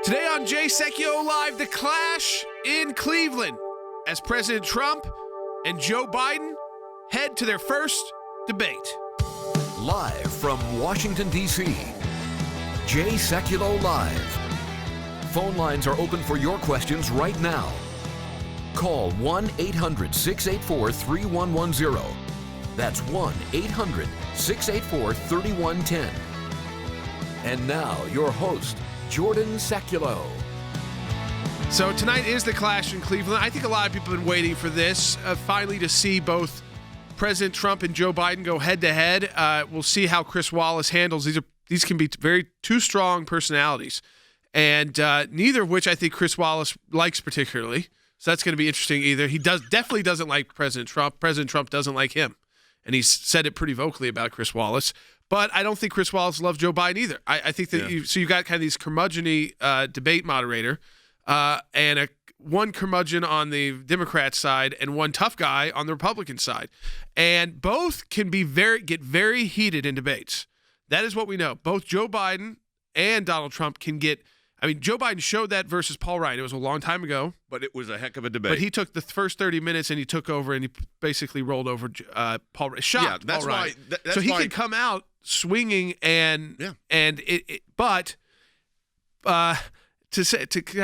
Today on Jay Sekulow Live, the clash in Cleveland as President Trump and Joe Biden head to their first debate. Live from Washington, D.C., Jay Sekulow Live. Phone lines are open for your questions right now. Call 1-800-684-3110. That's 1-800-684-3110. And now, your host, Jordan Sekulow. So tonight is the clash in Cleveland. I think a lot of people have been waiting for this, finally to see both President Trump and Joe Biden go head-to-head. We'll see how Chris Wallace handles. These can be two strong personalities, and neither of which I think Chris Wallace likes particularly. So that's going to be interesting either. He definitely doesn't like President Trump. President Trump doesn't like him, and he's said it pretty vocally about Chris Wallace. But I don't think Chris Wallace loves Joe Biden either. I think that you've got kind of these curmudgeon-y debate moderator and one curmudgeon on the Democrat side and one tough guy on the Republican side. And both can get very heated in debates. That is what we know. Both Joe Biden and Donald Trump can get – I mean, Joe Biden showed that versus Paul Ryan. It was a long time ago. But it was a heck of a debate. But he took the first 30 minutes and he took over and he basically rolled over Paul Ryan. Shocked Paul Ryan. So he can come out swinging to kind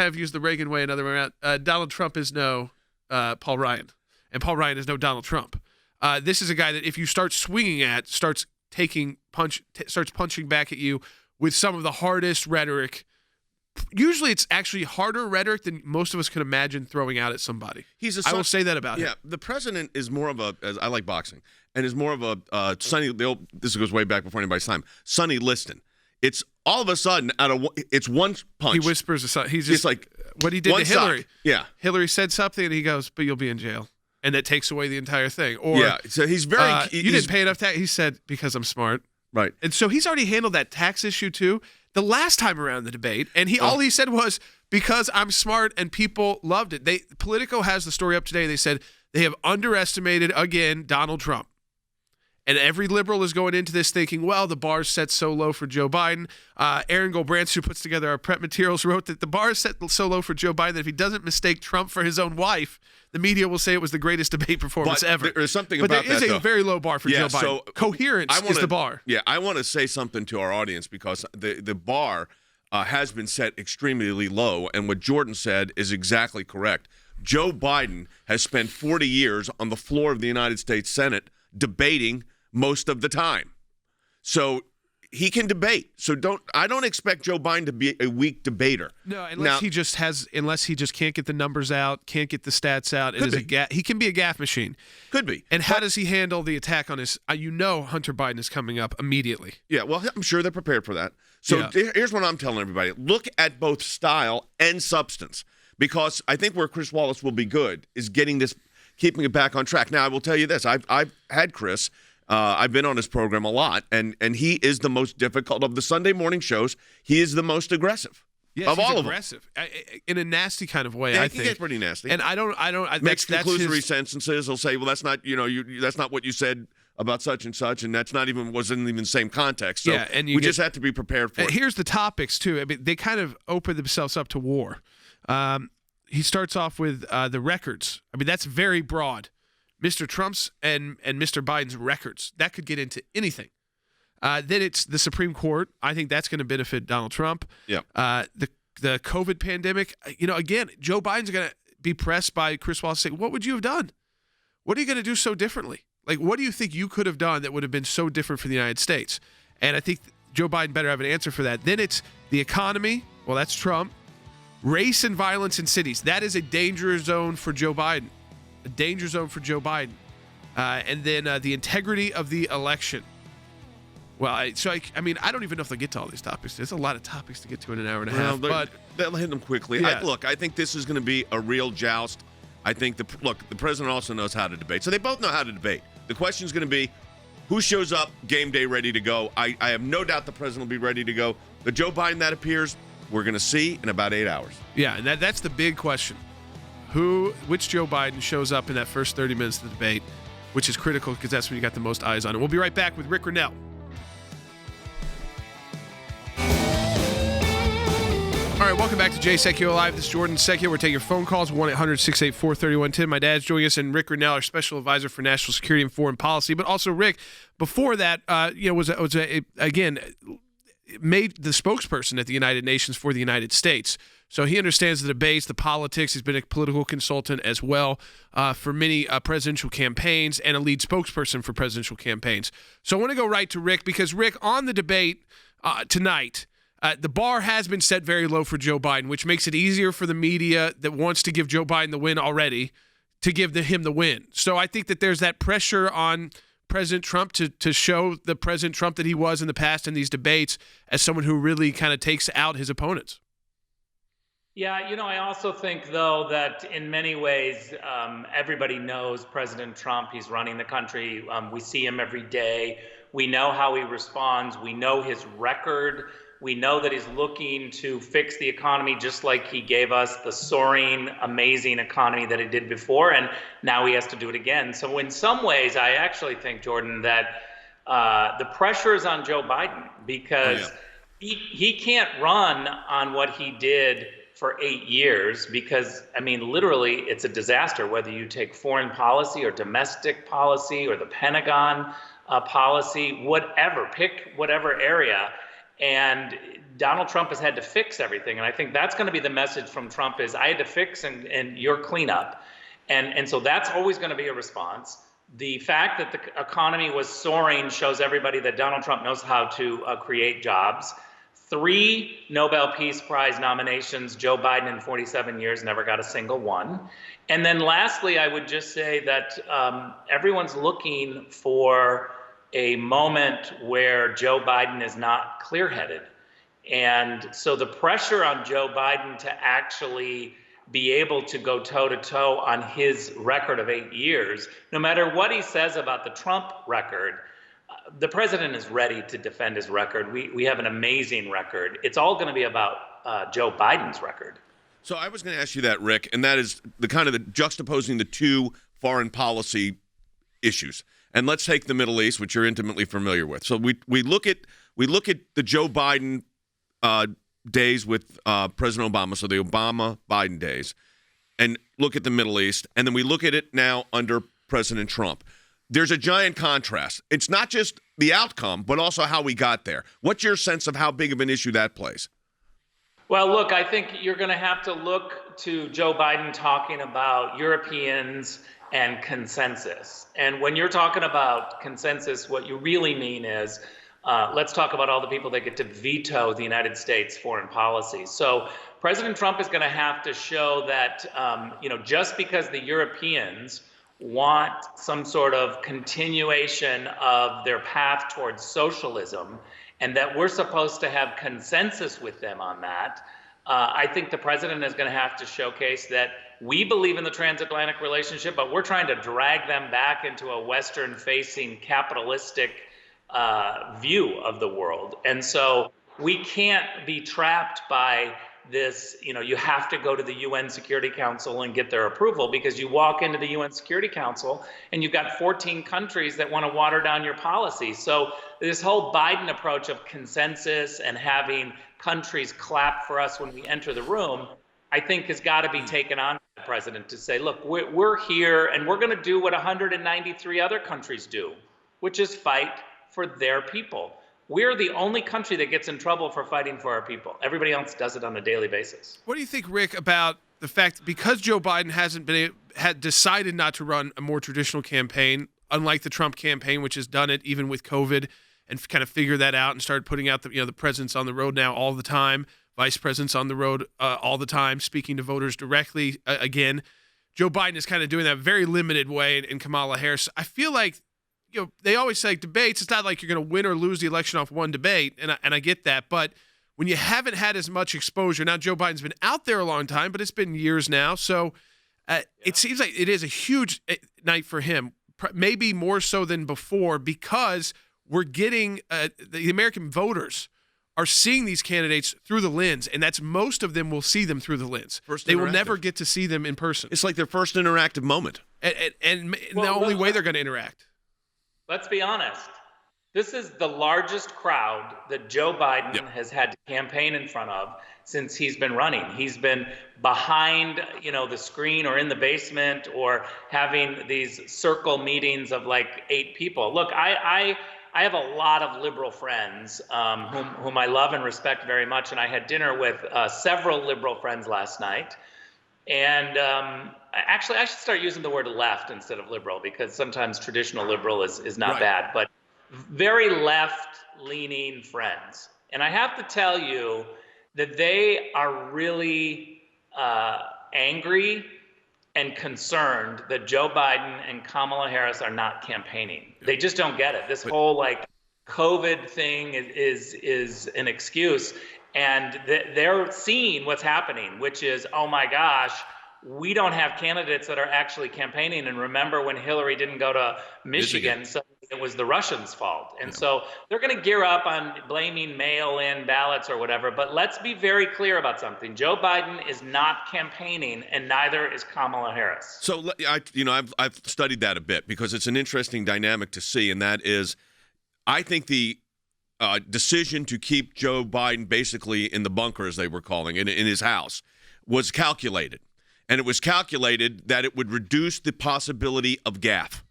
of use the Reagan way another way around, Donald Trump is no Paul Ryan, and Paul Ryan is no Donald Trump. This is a guy that if you start swinging at, starts punching back at you with some of the hardest rhetoric. Usually it's actually harder rhetoric than most of us can imagine throwing out at somebody. I will say that about him. Yeah, the president is more of I like boxing, and is more of a this goes way back before anybody's time, Sonny Liston. It's all of a sudden, it's one punch. He whispers, he's just like what he did to Hillary. Sock. Yeah. Hillary said something, and he goes, but you'll be in jail. And that takes away the entire thing. Or, yeah, so he's very... you didn't pay enough tax. He said, because I'm smart. Right. And so he's already handled that tax issue, too, the last time around the debate. And all he said was, because I'm smart, and people loved it. Politico has the story up today. They said they have underestimated, again, Donald Trump. And every liberal is going into this thinking, well, the bar's set so low for Joe Biden. Aaron Goldbrandt, who puts together our prep materials, wrote that the bar is set so low for Joe Biden that if he doesn't mistake Trump for his own wife, the media will say it was the greatest debate performance ever. There's something about that, But there is a very low bar for Joe Biden. So coherence is the bar. Yeah, I want to say something to our audience because the bar has been set extremely low, and what Jordan said is exactly correct. Joe Biden has spent 40 years on the floor of the United States Senate debating most of the time. So he can debate. So I don't expect Joe Biden to be a weak debater. No, unless he just can't get the numbers out, can't get the stats out. He can be a gaffe machine. Could be. And how does he handle the attack on his Hunter Biden is coming up immediately. Yeah, well, I'm sure they're prepared for that. So here's what I'm telling everybody. Look at both style and substance, because I think where Chris Wallace will be good is keeping it back on track. Now, I will tell you this. I've had Chris. I've been on his program a lot, and he is the most difficult of the Sunday morning shows. He is the most aggressive of all of them. In a nasty kind of way. Yeah, I he think can get pretty nasty. And I don't. Makes conclusory sentences. He'll say, "Well, that's not that's not what you said about such and such, and that's wasn't even the same context." So and we just have to be prepared for it. Here's the topics too. I mean, they kind of open themselves up to war. He starts off with the records. I mean, that's very broad. Mr. Trump's and Mr. Biden's records. That could get into anything. Then it's the Supreme Court. I think that's going to benefit Donald Trump. Yeah. The COVID pandemic. Again, Joe Biden's going to be pressed by Chris Wallace saying, what would you have done? What are you going to do so differently? Like, what do you think you could have done that would have been so different for the United States? And I think Joe Biden better have an answer for that. Then it's the economy. Well, that's Trump. Race and violence in cities. That is a danger zone for Joe Biden. A danger zone for Joe Biden. And then the integrity of the election. Well, I don't even know if they'll get to all these topics. There's a lot of topics to get to in an hour and a half. But they'll hit them quickly. Yeah. I think this is going to be a real joust. I think the president also knows how to debate. So they both know how to debate. The question is going to be, who shows up game day ready to go? I have no doubt the president will be ready to go. The Joe Biden that appears, we're going to see in about 8 hours. Yeah, and that's the big question. Which Joe Biden shows up in that first 30 minutes of the debate, which is critical because that's when you got the most eyes on it. We'll be right back with Rick Rennell. All right, welcome back to Jay Sekulow Live. This is Jordan Sekulow. We're taking your phone calls, 1-800-684-3110. My dad's joining us, and Rick Grinnell, our special advisor for national security and foreign policy. But also, Rick, before that, made the spokesperson at the United Nations for the United States. So he understands the debates, the politics. He's been a political consultant as well for many presidential campaigns and a lead spokesperson for presidential campaigns. So I want to go right to Rick because, Rick, on the debate tonight, the bar has been set very low for Joe Biden, which makes it easier for the media that wants to give Joe Biden the win already to give him the win. So I think that there's that pressure on President Trump to show the President Trump that he was in the past in these debates as someone who really kind of takes out his opponents. Yeah, I also think, though, that in many ways, everybody knows President Trump. He's running the country. We see him every day. We know how he responds. We know his record. We know that he's looking to fix the economy just like he gave us the soaring, amazing economy that he did before, and now he has to do it again. So in some ways, I actually think, Jordan, that the pressure is on Joe Biden because he can't run on what he did for 8 years because, literally, it's a disaster, whether you take foreign policy or domestic policy or the Pentagon policy, whatever, pick whatever area. And Donald Trump has had to fix everything. And I think that's going to be the message from Trump is I had to fix and your cleanup. And so that's always going to be a response. The fact that the economy was soaring shows everybody that Donald Trump knows how to create jobs. 3 Nobel Peace Prize nominations, Joe Biden in 47 years never got a single one. And then lastly, I would just say that everyone's looking for a moment where Joe Biden is not clear-headed. And so the pressure on Joe Biden to actually be able to go toe-to-toe on his record of 8 years, no matter what he says about the Trump record, the president is ready to defend his record. We have an amazing record. It's all going to be about Joe Biden's record. So I was going to ask you that, Rick, and that is the juxtaposing the two foreign policy issues. And let's take the Middle East, which you're intimately familiar with. So we look at the Joe Biden days with President Obama, so the Obama-Biden days, and look at the Middle East, and then we look at it now under President Trump. There's a giant contrast. It's not just the outcome, but also how we got there. What's your sense of how big of an issue that plays? Well, look, I think you're going to have to look to Joe Biden talking about Europeans and consensus. And when you're talking about consensus, what you really mean is let's talk about all the people that get to veto the United States foreign policy. So President Trump is going to have to show that, just because the Europeans want some sort of continuation of their path towards socialism and that we're supposed to have consensus with them on that, I think the president is going to have to showcase that we believe in the transatlantic relationship, but we're trying to drag them back into a Western-facing capitalistic view of the world. And so we can't be trapped by this, you have to go to the UN Security Council and get their approval, because you walk into the UN Security Council and you've got 14 countries that want to water down your policy. So this whole Biden approach of consensus and having countries clap for us when we enter the room, I think has got to be taken on by the president to say, look, we're here and we're going to do what 193 other countries do, which is fight for their people. We're the only country that gets in trouble for fighting for our people. Everybody else does it on a daily basis. What do you think, Rick, about the fact that because Joe Biden had decided not to run a more traditional campaign, unlike the Trump campaign, which has done it even with COVID and kind of figured that out and started putting out the president's on the road now all the time, vice president's on the road all the time, speaking to voters directly again. Joe Biden is kind of doing that very limited way in Kamala Harris. I feel like they always say debates, it's not like you're going to win or lose the election off one debate, and I get that. But when you haven't had as much exposure, now Joe Biden's been out there a long time, but it's been years now. So it seems like it is a huge night for him, maybe more so than before, because we're getting the American voters are seeing these candidates through the lens, and that's most of them will see them through the lens. They will never get to see them in person. It's like their first interactive moment. And the only way they're going to interact. Let's be honest. This is the largest crowd that Joe Biden has had to campaign in front of since he's been running. He's been behind, the screen or in the basement or having these circle meetings of like 8 people. Look, I have a lot of liberal friends whom I love and respect very much, and I had dinner with several liberal friends last night. And actually, I should start using the word left instead of liberal, because sometimes traditional liberal is not bad, but very left-leaning friends. And I have to tell you that they are really angry and concerned that Joe Biden and Kamala Harris are not campaigning. They just don't get it. This whole COVID thing is an excuse. And they're seeing what's happening, which is, oh my gosh, we don't have candidates that are actually campaigning. And remember when Hillary didn't go to Michigan, so it was the Russians' fault. And so they're going to gear up on blaming mail-in ballots or whatever. But let's be very clear about something. Joe Biden is not campaigning, and neither is Kamala Harris. So, I've studied that a bit because it's an interesting dynamic to see, and that is, I think the decision to keep Joe Biden basically in the bunker, as they were calling it, in his house, was calculated. And it was calculated that it would reduce the possibility of gaffe.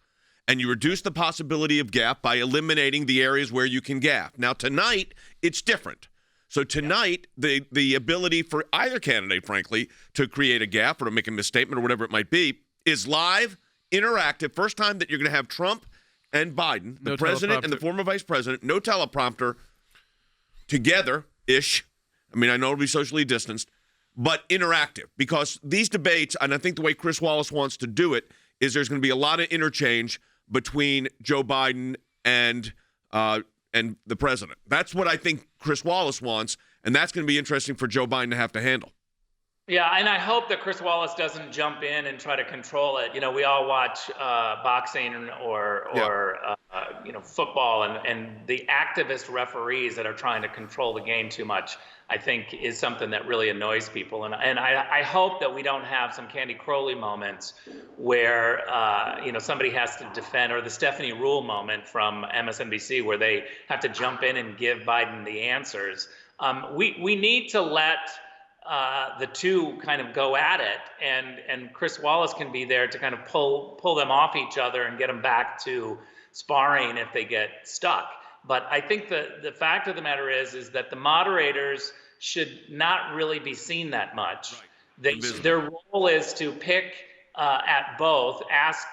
And you reduce the possibility of gaffe by eliminating the areas where you can gaffe. Now, tonight, it's different. So tonight, the ability for either candidate, frankly, to create a gaffe or to make a misstatement or whatever it might be, is live, interactive. First time that you're going to have Trump and Biden, the president and the former vice president, no teleprompter, together-ish. I mean, I know it'll be socially distanced, but interactive. Because these debates, and I think the way Chris Wallace wants to do it, is there's going to be a lot of interchange between Joe Biden and the president. That's what I think Chris Wallace wants, and that's going to be interesting for Joe Biden to have to handle. Yeah, and I hope that Chris Wallace doesn't jump in and try to control it. We all watch boxing or football, and the activist referees that are trying to control the game too much, I think, is something that really annoys people. And I hope that we don't have some Candy Crowley moments where somebody has to defend, or the Stephanie Rule moment from MSNBC where they have to jump in and give Biden the answers. We need to let the two kind of go at it, and Chris Wallace can be there to kind of pull them off each other and get them back to sparring if they get stuck. But I think the fact of the matter is that the moderators should not really be seen that much. Their role is to pick at both, ask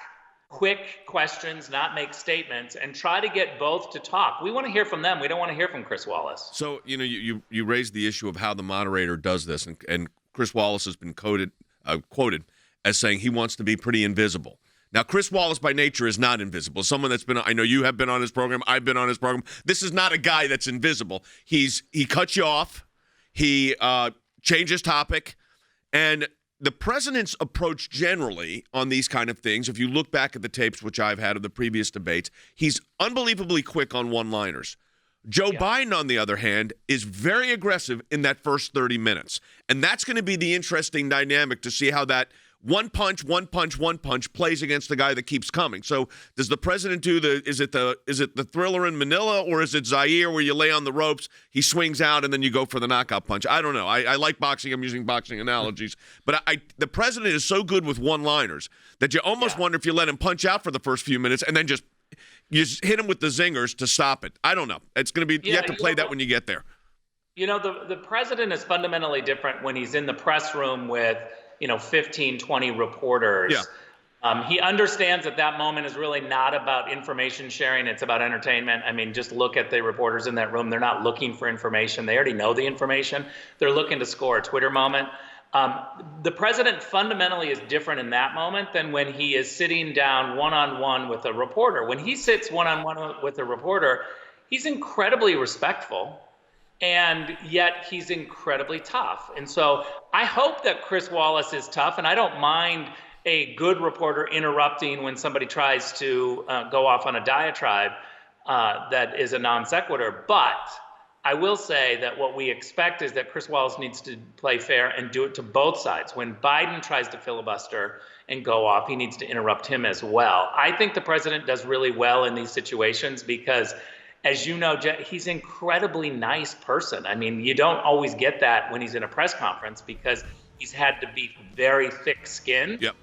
quick questions, not make statements, and try to get both to talk. We want to hear from them. We don't want to hear from Chris Wallace. So, you raised the issue of how the moderator does this, and Chris Wallace has been quoted as saying he wants to be pretty invisible. Now, Chris Wallace by nature is not invisible. Someone that's been, I know you have been on his program, I've been on his program. This is not a guy that's invisible. He cuts you off. He changes topic. And the president's approach generally on these kind of things, if you look back at the tapes, which I've had of the previous debates, he's unbelievably quick on one-liners. Joe Biden, on the other hand, is very aggressive in that first 30 minutes. And that's going to be the interesting dynamic to see how that one punch plays against the guy that keeps coming. So does the president do is it the Thriller in Manila, or is it Zaire where you lay on the ropes, he swings out, and then you go for the knockout punch? I don't know. I like boxing. I'm using boxing analogies. But the president is so good with one-liners that you almost wonder if you let him punch out for the first few minutes and then just hit him with the zingers to stop it. I don't know. It's going to be you have to play that when you get there. The president is fundamentally different when he's in the press room with 15, 20 reporters. Yeah. He understands that moment is really not about information sharing. It's about entertainment. I mean, just look at the reporters in that room. They're not looking for information. They already know the information. They're looking to score a Twitter moment. The president fundamentally is different in that moment than when he is sitting down one-on-one with a reporter. When he sits one-on-one with a reporter, he's incredibly respectful. And yet he's incredibly tough. And so I hope that Chris Wallace is tough, and I don't mind a good reporter interrupting when somebody tries to go off on a diatribe that is a non sequitur. But I will say that what we expect is that Chris Wallace needs to play fair and do it to both sides. When Biden tries to filibuster and go off, he needs to interrupt him as well. I think the president does really well in these situations because as you know, he's an incredibly nice person. I mean, you don't always get that when he's in a press conference because he's had to be very thick-skinned. Yep.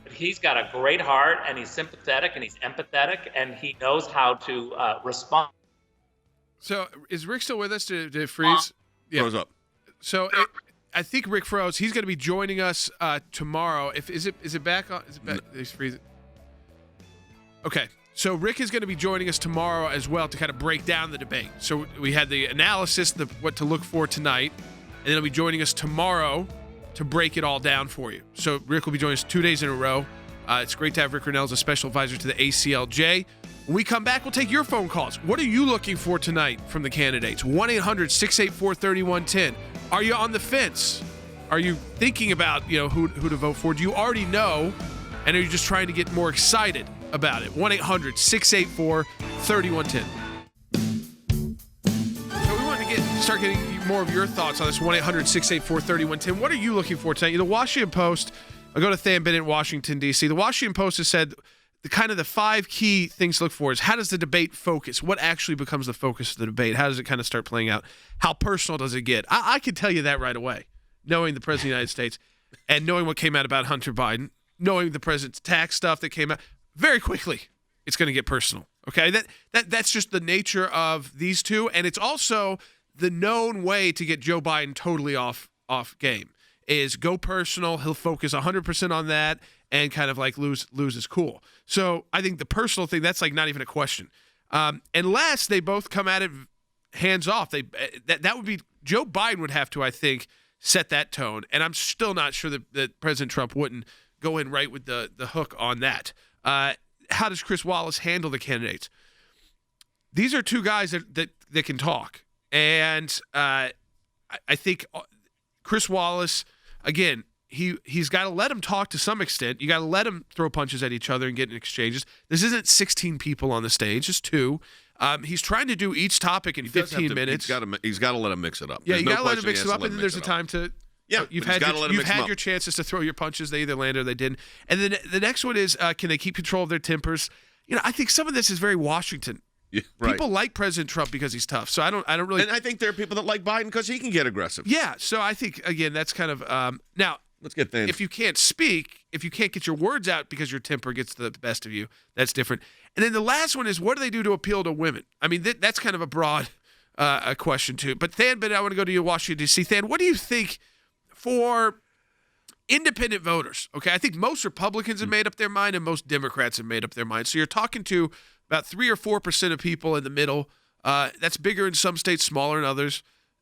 But he's got a great heart, and he's sympathetic, and he's empathetic, and he knows how to respond. So is Rick still with us to freeze? Yeah. Froze up. So I think Rick froze. He's going to be joining us tomorrow. Is it back on? Is it back? No. He's freezing. Okay. So Rick is going to be joining us tomorrow as well to kind of break down the debate. So we had the analysis, what to look for tonight, and then he'll be joining us tomorrow to break it all down for you. So Rick will be joining us 2 days in a row. It's great to have Rick Rinell as a special advisor to the ACLJ. When we come back, we'll take your phone calls. What are you looking for tonight from the candidates? 1-800-684-3110. Are you on the fence? Are you thinking about who to vote for? Do you already know? And are you just trying to get more excited about it? 1-800-684-3110. So we wanted to start getting more of your thoughts on this. 1-800-684-3110. What are you looking for tonight? The Washington Post. I'll go to Than Bennett in Washington, D.C. The Washington Post has said the 5 key things to look for is how does the debate focus? What actually becomes the focus of the debate? How does it kind of start playing out? How personal does it get? I can tell you that right away, knowing the President of the United States and knowing what came out about Hunter Biden, knowing the President's tax stuff that came out. Very quickly, it's going to get personal. Okay, that's just the nature of these two, and it's also the known way to get Joe Biden totally off game is go personal. He'll focus 100% on that and kind of like lose his cool. So I think the personal thing that's like not even a question, unless they both come at it hands off. That would be Joe Biden would have to, I think, set that tone, and I'm still not sure that President Trump wouldn't go in right with the hook on that. How does Chris Wallace handle the candidates? These are two guys that can talk. And I think Chris Wallace, again, he's got to let him talk to some extent. You got to let him throw punches at each other and get in exchanges. This isn't 16 people on the stage, just 2. He's trying to do each topic in 15 minutes. He's got to let him mix it up. Yeah, you got to let him mix it up, and then there's a time to – yeah, you've had your chances to throw your punches. They either landed or they didn't. And then the next one is, can they keep control of their tempers? I think some of this is very Washington. Yeah, right. People like President Trump because he's tough. So I don't really. And I think there are people that like Biden because he can get aggressive. Yeah. So I think again that's kind of now. Let's get things. If you can't speak, if you can't get your words out because your temper gets the best of you, that's different. And then the last one is, what do they do to appeal to women? I mean, that's kind of a broad question too. But Than, I want to go to you, Washington D.C. Than, what do you think? For independent voters, okay, I think most Republicans have made up their mind and most Democrats have made up their mind. So you're talking to about 3 or 4% of people in the middle. That's bigger in some states, smaller in others.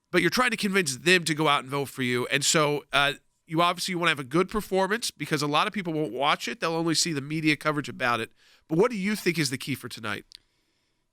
But you're trying to convince them to go out and vote for you. And so you obviously want to have a good performance because a lot of people won't watch it. They'll only see the media coverage about it. But what do you think is the key for tonight?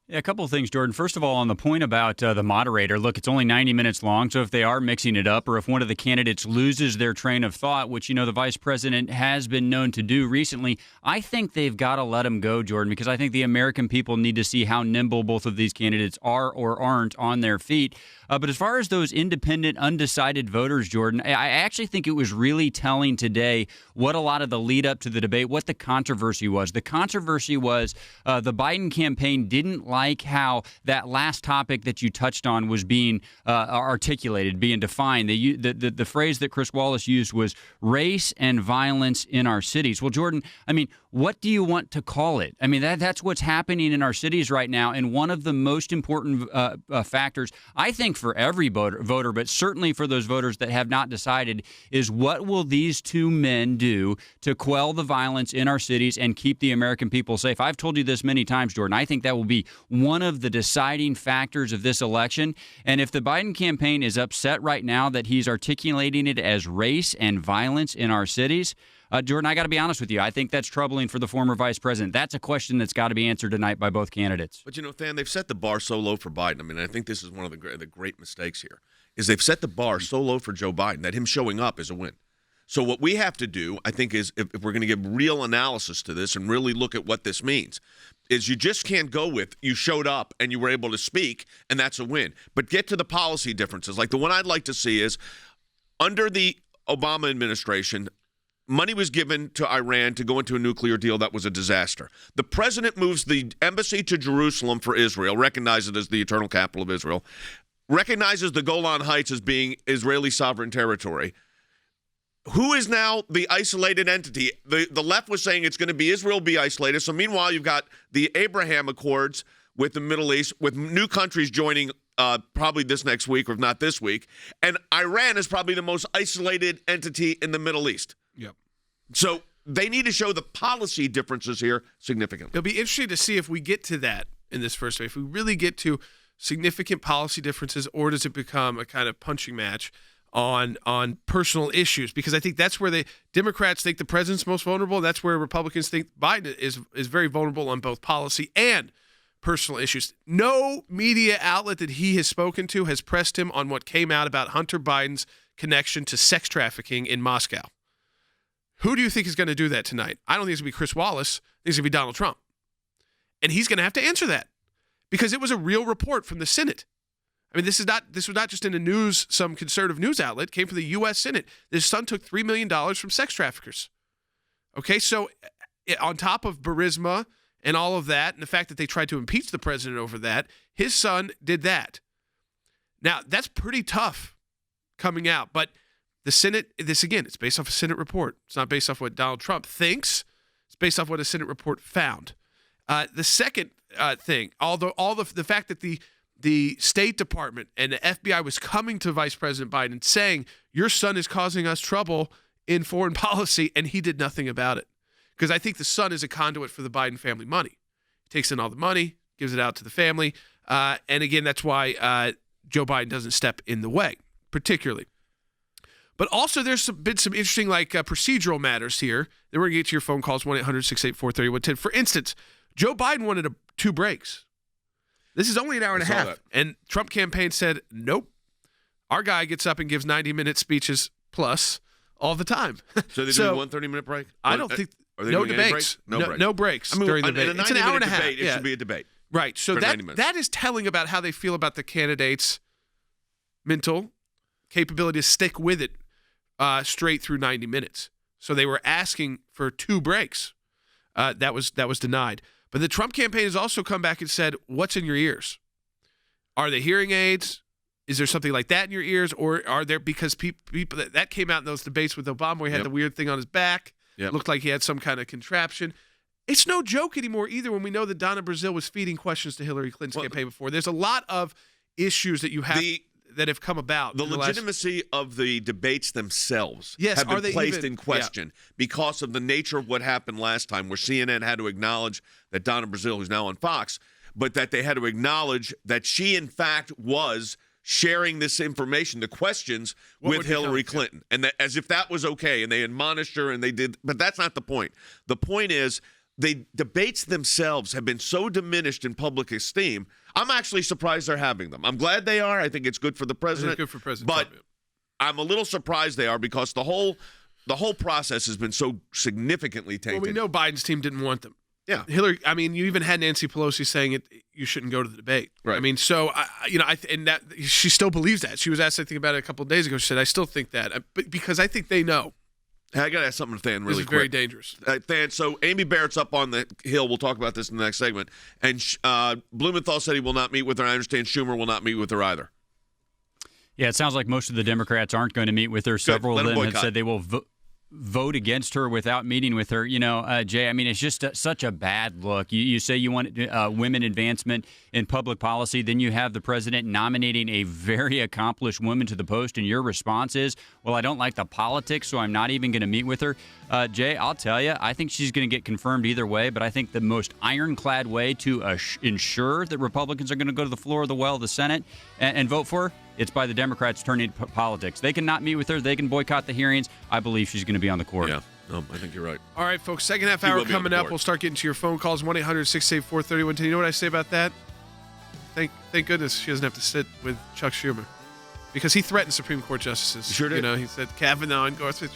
Yeah, a couple of things, Jordan. First of all, on the point about the moderator, look, it's only 90 minutes long, so if they are mixing it up or if one of the candidates loses their train of thought, which, the vice president has been known to do recently, I think they've got to let him go, Jordan, because I think the American people need to see how nimble both of these candidates are or aren't on their feet. But as far as those independent, undecided voters, Jordan, I actually think it was really telling today what a lot of the lead up to the debate, what the controversy was. The controversy was the Biden campaign didn't like how that last topic that you touched on was being articulated, being defined. The phrase that Chris Wallace used was race and violence in our cities. Well, Jordan, I mean, what do you want to call it? I mean, that's what's happening in our cities right now. And one of the most important factors, I think, for every voter, but certainly for those voters that have not decided, is what will these two men do to quell the violence in our cities and keep the American people safe? I've told you this many times, Jordan. I think that will be one of the deciding factors of this election. And if the Biden campaign is upset right now that he's articulating it as race and violence in our cities, Jordan, I got to be honest with you. I think that's troubling for the former vice president. That's a question that's got to be answered tonight by both candidates. But, Than, they've set the bar so low for Biden. I mean, I think this is one of the great mistakes here, is they've set the bar so low for Joe Biden that him showing up is a win. So what we have to do, I think, is if we're going to give real analysis to this and really look at what this means, is you just can't go with you showed up and you were able to speak, and that's a win. But get to the policy differences. Like the one I'd like to see is under the Obama administration, money was given to Iran to go into a nuclear deal that was a disaster. The president moves the embassy to Jerusalem for Israel, recognizes it as the eternal capital of Israel, recognizes the Golan Heights as being Israeli sovereign territory. Who is now the isolated entity? The left was saying it's going to be Israel be isolated. So meanwhile, you've got the Abraham Accords with the Middle East, with new countries joining probably this next week, or if not this week. And Iran is probably the most isolated entity in the Middle East. Yep. So they need to show the policy differences here significantly. It'll be interesting to see if we get to that in this first wave. If we really get to significant policy differences, or does it become a kind of punching match on personal issues? Because I think that's where the Democrats think the president's most vulnerable. That's where Republicans think Biden is very vulnerable on both policy and personal issues. No media outlet that he has spoken to has pressed him on what came out about Hunter Biden's connection to sex trafficking in Moscow. Who do you think is going to do that tonight? I don't think it's going to be Chris Wallace. I think it's going to be Donald Trump. And he's going to have to answer that because it was a real report from the Senate. I mean, this was not just in the news, some conservative news outlet. It came from the U.S. Senate. His son took $3 million from sex traffickers. Okay, so on top of Burisma and all of that, and the fact that they tried to impeach the president over that, his son did that. Now, that's pretty tough coming out. But the Senate, it's based off a Senate report. It's not based off what Donald Trump thinks. It's based off what a Senate report found. The second thing, although the fact that the State Department and the FBI was coming to Vice President Biden saying, your son is causing us trouble in foreign policy, and he did nothing about it. Because I think the son is a conduit for the Biden family money. He takes in all the money, gives it out to the family. And again, that's why Joe Biden doesn't step in the way, particularly. But also there's been some interesting procedural matters here. Then we're going to get to your phone calls, 1-800-684-3110. For instance, Joe Biden wanted 2 breaks. This is only an hour and a half. That. And Trump campaign said, nope. Our guy gets up and gives 90-minute speeches plus all the time. So they do one 30-minute break? I don't think – Are they no doing debates. Any breaks? No breaks during the debate. It's an hour and a half. Debate, it should be a debate. Right. So that is telling about how they feel about the candidate's mental capability to stick with it straight through 90 minutes. So they were asking for 2 breaks. That was denied. But the Trump campaign has also come back and said, what's in your ears? Are they hearing aids? Is there something like that in your ears? Or are there, because people that came out in those debates with Obama where he had the weird thing on his back. Yep. Looked like he had some kind of contraption. It's no joke anymore either when we know that Donna Brazile was feeding questions to Hillary Clinton's campaign before. There's a lot of issues that you have that have come about. The legitimacy of the debates themselves have been placed in question because of the nature of what happened last time, where CNN had to acknowledge that Donna Brazile, who's now on Fox, but that they had to acknowledge that she, in fact, was sharing this information, the questions, with Hillary Clinton. And that, as if that was okay, and they admonished her, and they did. But that's not the point. The point is, the debates themselves have been so diminished in public esteem. I'm actually surprised they're having them. I'm glad they are. I think it's good for the president. It's good for President But Trump. I'm a little surprised they are, because the whole process has been so significantly tainted. Well, we know Biden's team didn't want them. Yeah. Hillary, I mean, you even had Nancy Pelosi saying you shouldn't go to the debate. Right. I mean, so, and that she still believes that. She was asked, I think, about it a couple of days ago. She said, I still think that. But because I think they know. Hey, I got to ask something to Than really this is quick. very dangerous. Than, so Amy Barrett's up on the Hill. We'll talk about this in the next segment. And Blumenthal said he will not meet with her. I understand Schumer will not meet with her either. Yeah, it sounds like most of the Democrats aren't going to meet with her. Several of them have said they will vote against her without meeting with her. Jay, I mean, it's just such a bad look. You say you want women advancement in public policy, then you have the president nominating a very accomplished woman to the post, and your response is, well, I don't like the politics, so I'm not even going to meet with her. Jay, I'll tell you, I think she's going to get confirmed either way, but I think the most ironclad way to ensure that Republicans are going to go to the floor of the Senate and vote for her, it's by the Democrats turning to politics. They can not meet with her. They can boycott the hearings. I believe she's going to be on the court. Yeah, I think you're right. All right, folks, second half hour coming up. We'll start getting to your phone calls, 1-800-684-3110. You know what I say about that? Thank goodness she doesn't have to sit with Chuck Schumer, because he threatened Supreme Court justices. He sure did. He said Kavanaugh and Gorsuch.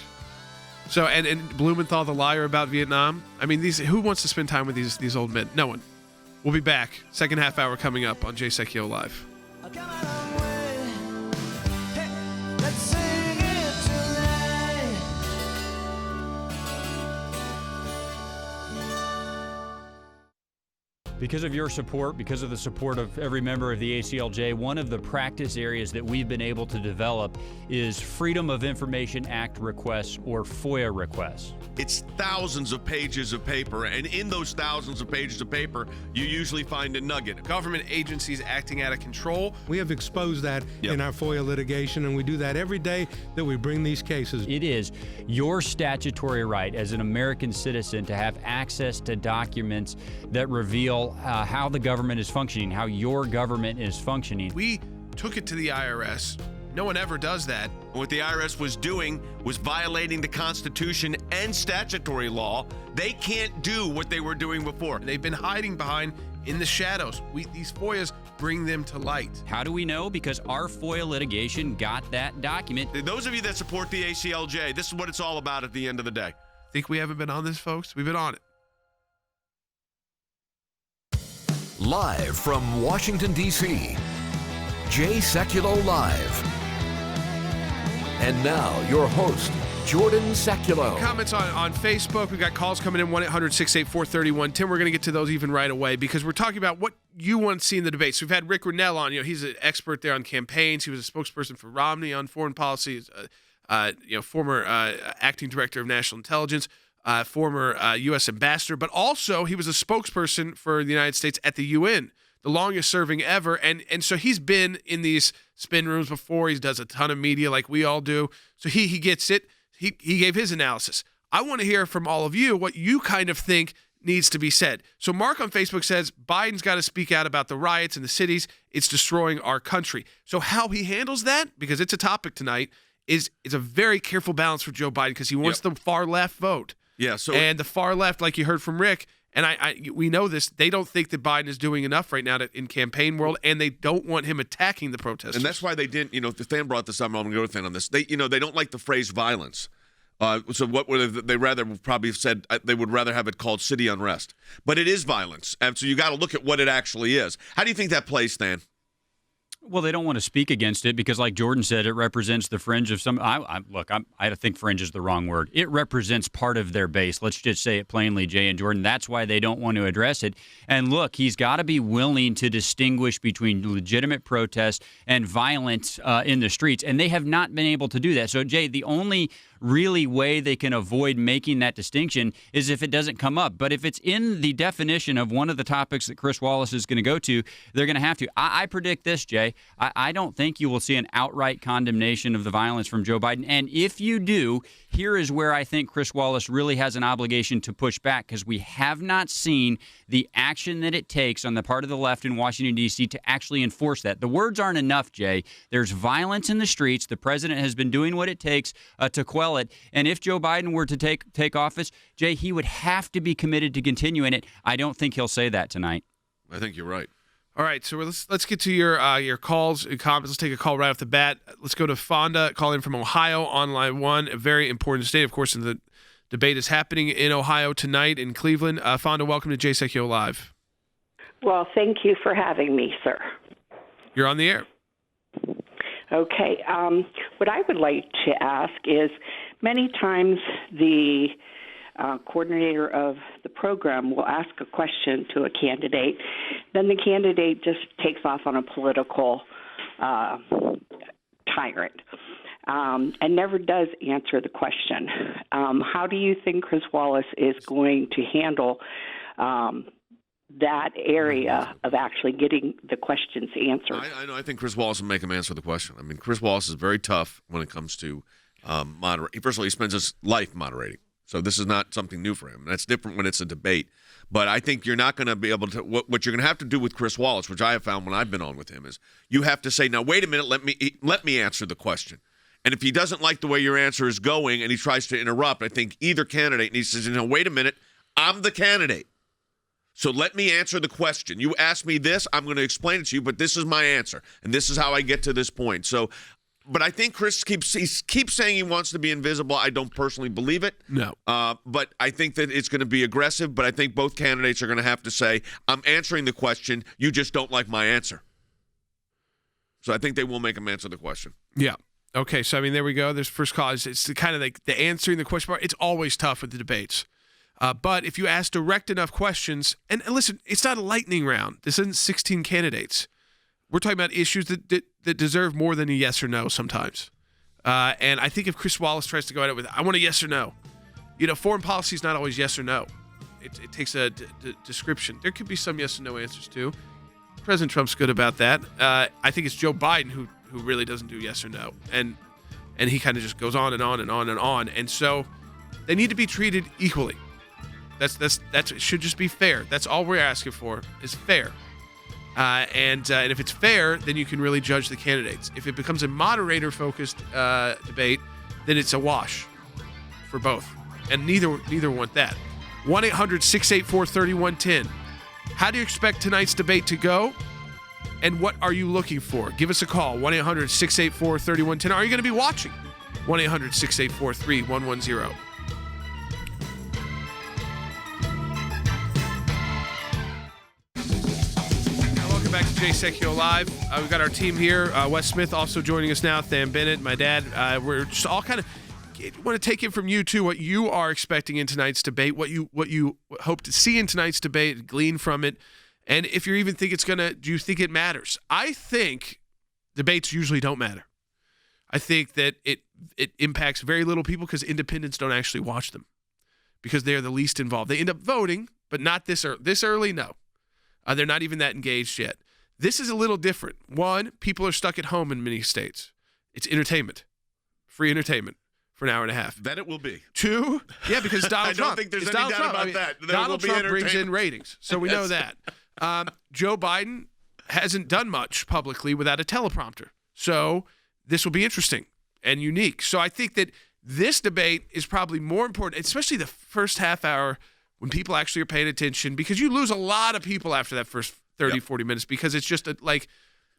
So, and Blumenthal, the liar about Vietnam. I mean, who wants to spend time with these old men? No one. We'll be back. Second half hour coming up on Jay Sekulow Live. Because of your support, because of the support of every member of the ACLJ, one of the practice areas that we've been able to develop is Freedom of Information Act requests, or FOIA requests. It's thousands of pages of paper, and in those thousands of pages of paper, you usually find a nugget. Government agencies acting out of control. We have exposed that in our FOIA litigation, and we do that every day that we bring these cases. It is your statutory right as an American citizen to have access to documents that reveal how the government is functioning, how your government is functioning. We took it to the IRS. No one ever does that. What the IRS was doing was violating the Constitution and statutory law. They can't do what they were doing before. They've been hiding behind in the shadows. These FOIAs bring them to light. How do we know? Because our FOIA litigation got that document. Those of you that support the ACLJ, this is what it's all about at the end of the day. Think we haven't been on this, folks? We've been on it. Live from Washington, D.C., Jay Sekulow Live. And now, your host, Jordan Sekulow. Comments on Facebook. We've got calls coming in, 1-800-684-3110. We're going to get to those even right away because we're talking about what you want to see in the debates. So we've had Rick Grinnell on. He's an expert there on campaigns. He was a spokesperson for Romney on foreign policy. Former acting director of national intelligence. Former U.S. ambassador, but also he was a spokesperson for the United States at the UN, the longest serving ever. And so he's been in these spin rooms before. He does a ton of media like we all do. So he gets it. He gave his analysis. I want to hear from all of you what you kind of think needs to be said. So Mark on Facebook says Biden's got to speak out about the riots in the cities. It's destroying our country. So how he handles that, because it's a topic tonight, is a very careful balance for Joe Biden because he wants the far left vote. Yeah. So and the far left, like you heard from Rick, and we know this, they don't think that Biden is doing enough right now in campaign world, and they don't want him attacking the protesters. And that's why they didn't. The fan brought this up. I'm going to go with fan on this. They don't like the phrase violence. So what would they rather probably have said? They would rather have it called city unrest. But it is violence, and so you got to look at what it actually is. How do you think that plays, Stan? Well, they don't want to speak against it because, like Jordan said, it represents the fringe of some. I think fringe is the wrong word. It represents part of their base. Let's just say it plainly, Jay and Jordan. That's why they don't want to address it. And look, he's got to be willing to distinguish between legitimate protests and violence in the streets. And they have not been able to do that. So, Jay, the only really way they can avoid making that distinction is if it doesn't come up. But if it's in the definition of one of the topics that Chris Wallace is going to go to, they're going to have to. I predict this, Jay. I don't think you will see an outright condemnation of the violence from Joe Biden. And if you do, here is where I think Chris Wallace really has an obligation to push back because we have not seen the action that it takes on the part of the left in Washington, D.C. to actually enforce that. The words aren't enough, Jay. There's violence in the streets. The president has been doing what it takes to quell it. And if Joe Biden were to take office, Jay, he would have to be committed to continuing it. I don't think he'll say that tonight. I think you're right. All right, so let's get to your calls and comments. Let's take a call right off the bat. Let's go to Fonda, calling from Ohio on line one, a very important state, of course, and the debate is happening in Ohio tonight in Cleveland. Fonda, welcome to Jay Sekulow Live. Well, thank you for having me, sir. You're on the air. Okay. What I would like to ask is many times the coordinator of the program will ask a question to a candidate. Then the candidate just takes off on a political tyrant and never does answer the question. How do you think Chris Wallace is going to handle that area of actually getting the questions answered? I know. I think Chris Wallace will make him answer the question. I mean, Chris Wallace is very tough when it comes to moderating. First of all, he spends his life moderating. So this is not something new for him. That's different when it's a debate. But I think you're not going to be able to – what you're going to have to do with Chris Wallace, which I have found when I've been on with him, is you have to say, now, wait a minute, let me answer the question. And if he doesn't like the way your answer is going and he tries to interrupt, I think either candidate needs to say, no, wait a minute, I'm the candidate. So let me answer the question. You ask me this, I'm going to explain it to you, but this is my answer. And this is how I get to this point. So – but I think Chris keeps saying he wants to be invisible. I don't personally believe it. No. But I think that it's going to be aggressive. But I think both candidates are going to have to say, I'm answering the question. You just don't like my answer. So I think they will make him answer the question. Yeah. Okay. So, I mean, there we go. There's first call. It's the kind of like the answering the question part. It's always tough with the debates. But if you ask direct enough questions, and listen, it's not a lightning round. This isn't 16 candidates. We're talking about issues that deserve more than a yes or no sometimes. And I think if Chris Wallace tries to go at it with, I want a yes or no. Foreign policy is not always yes or no. It takes a description. There could be some yes and no answers too. President Trump's good about that. I think it's Joe Biden who really doesn't do yes or no. And he kind of just goes on and on and on and on. And so they need to be treated equally. It should just be fair. That's all we're asking for is fair. And if it's fair, then you can really judge the candidates. If it becomes a moderator-focused debate, then it's a wash for both. And neither want that. 1-800-684-3110. How do you expect tonight's debate to go? And what are you looking for? Give us a call, 1-800-684-3110. Are you going to be watching? 1-800-684-3110. Welcome back to Jay Sekulow Live. We've got our team here. Wes Smith also joining us now. Tham Bennett, my dad. We're just all kind of want to take in from you too what you are expecting in tonight's debate, what you hope to see in tonight's debate, glean from it, and if you even think do you think it matters? I think debates usually don't matter. I think that it impacts very little people because independents don't actually watch them because they're the least involved. They end up voting, but not this early. No, they're not even that engaged yet. This is a little different. One, people are stuck at home in many states. It's entertainment, free entertainment. For an hour and a half. That it will be. Two, yeah, because Donald Trump. I don't think there's any doubt about that. Donald Trump brings in ratings, so we know that. Joe Biden hasn't done much publicly without a teleprompter. So this will be interesting and unique. So I think that this debate is probably more important, especially the first half hour when people actually are paying attention, because you lose a lot of people after that first 30, 40 minutes because it's just like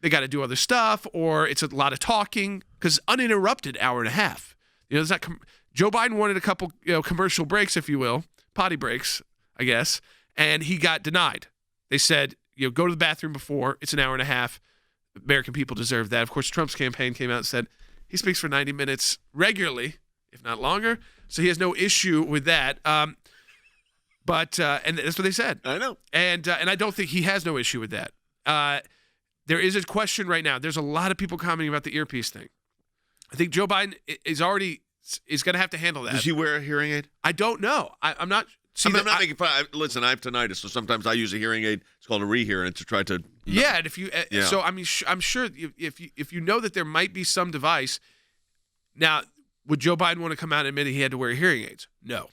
they got to do other stuff or it's a lot of talking because uninterrupted hour and a half. There's not Joe Biden wanted a couple, commercial breaks, if you will, potty breaks, I guess, and he got denied. They said, go to the bathroom before. It's an hour and a half. American people deserve that. Of course, Trump's campaign came out and said he speaks for 90 minutes regularly, if not longer, so he has no issue with that. But and that's what they said. I know. And I don't think he has no issue with that. There is a question right now. There's a lot of people commenting about the earpiece thing. I think Joe Biden is going to have to handle that. Does he wear a hearing aid? I don't know. I'm not. I'm not making fun. Listen, I have tinnitus, so sometimes I use a hearing aid. It's called a rehearing to try to. Yeah, and if you, so I mean, I'm sure if you know that there might be some device. Now, would Joe Biden want to come out and admit he had to wear hearing aids? No.